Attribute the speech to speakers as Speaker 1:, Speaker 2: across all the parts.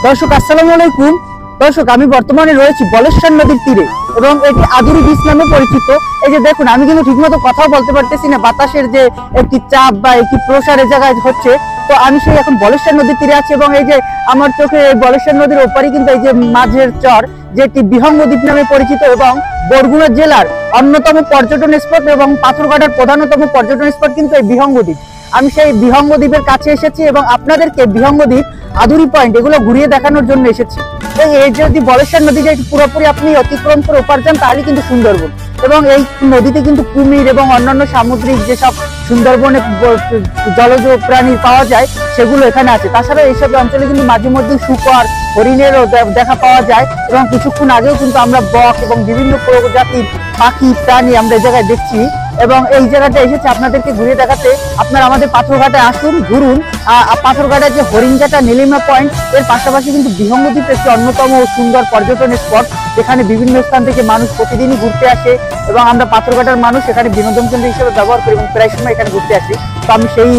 Speaker 1: দর্শক আসসালামু আলাইকুম। দর্শক আমি বর্তমানে রয়েছি বলেশ্বর নদীর তীরে এবং এটি আদুরি বীচ নামে পরিচিত। এই যে দেখুন, আমি কিন্তু ঠিকমতো কথাও বলতে পারতেছি না, বাতাসের যে একটি চাপ বা একটি প্রসার এই জায়গায় হচ্ছে। তো আমি সেই এখন বলেশ্বর নদীর তীরে আছি এবং এই যে আমার চোখে বলেশ্বর নদীর ওপারে কিন্তু এই যে মাঝের চর, যেটি বিহঙ্গ দ্বীপ নামে পরিচিত এবং বরগুনা জেলার অন্যতম পর্যটন স্পট এবং পাথরঘাটার প্রধানতম পর্যটন স্পট কিন্তু এই বিহঙ্গ দ্বীপ। আমি সেই বিহঙ্গ দ্বীপের কাছে এসেছি এবং আপনাদেরকে বিহঙ্গ দ্বীপ, আদুরি পয়েন্ট এগুলো ঘুরিয়ে দেখানোর জন্য এসেছি। এই যদি বলেশ্বর নদীতে পুরোপুরি আপনি অতিক্রম করে ওপার যান তাহলে কিন্তু সুন্দরবন, এবং এই নদীতে কিন্তু কুমির এবং অন্যান্য সামুদ্রিক যেসব সুন্দরবনে জলজ প্রাণী পাওয়া যায় সেগুলো এখানে আছে। তাছাড়া এইসব অঞ্চলে কিন্তু মাঝে মধ্যে শুকর, হরিণেরও দেখা পাওয়া যায় এবং কিছুক্ষণ আগেও কিন্তু আমরা বক এবং বিভিন্ন প্রজাতির পাখি প্রাণী আমরা এই জায়গায় দেখছি। এবং এই জায়গাটা এসেছে আপনাদেরকে ঘুরিয়ে দেখাতে। আপনারা আমাদের পাথরঘাটে আসুন, ঘুরুন। পাথরঘাটের যে হরিণঘাটা, নীলিমা পয়েন্ট, এর পাশাপাশি কিন্তু বিহঙ্গ দ্বীপ একটি অন্যতম সুন্দর পর্যটন স্পট, যেখানে বিভিন্ন স্থান থেকে মানুষ প্রতিদিনই ঘুরতে আসে এবং আমরা পাথরঘাটার মানুষ এখানে বিনোদন কেন্দ্র হিসেবে ব্যবহার করি এবং প্রায় সময় এখানে ঘুরতে আসি। তো আমি সেই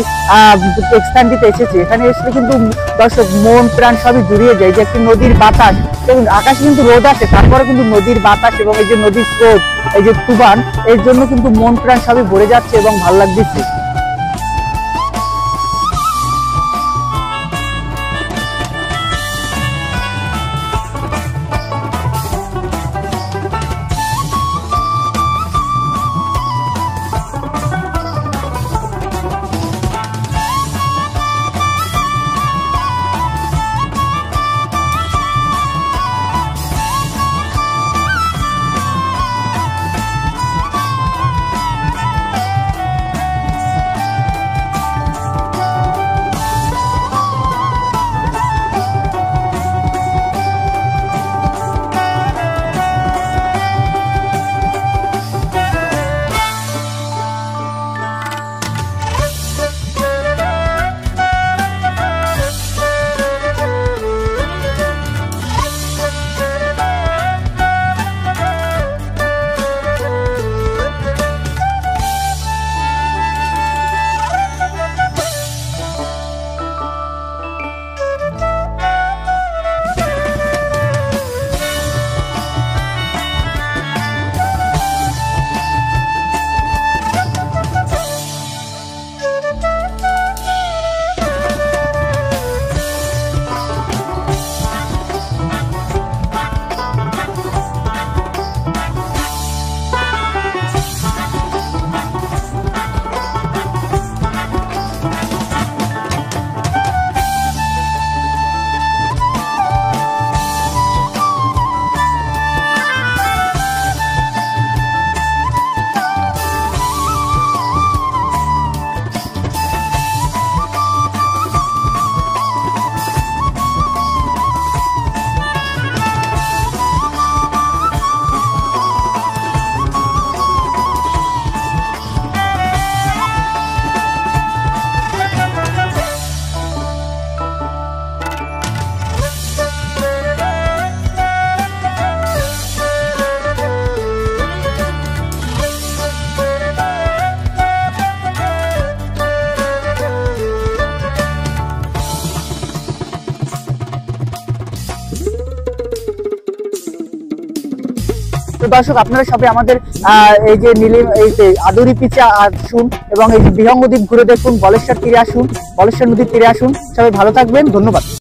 Speaker 1: স্থানটিতে এসেছি। এখানে এসে কিন্তু দর্শক মন প্রাণ সবই জুড়িয়ে যায়। যে একটি নদীর বাতাস, দেখুন আকাশে কিন্তু রোদ আছে, তারপরে কিন্তু নদীর বাতাস এবং এই যে নদীর স্রোত, এই যে তুফান, এর জন্য কিন্তু মন প্রাণ সবই ভরে যাচ্ছে এবং ভালো লাগছে। দর্শক আপনারা সবাই আমাদের এই যে আদুরি পিচে আসুন এবং এই যে বিহঙ্গ দ্বীপ ঘুরে দেখুন, বলেশ্বর তীরে আসুন, বলেশ্বর নদীর তীরে আসুন। সবাই ভালো থাকবেন, ধন্যবাদ।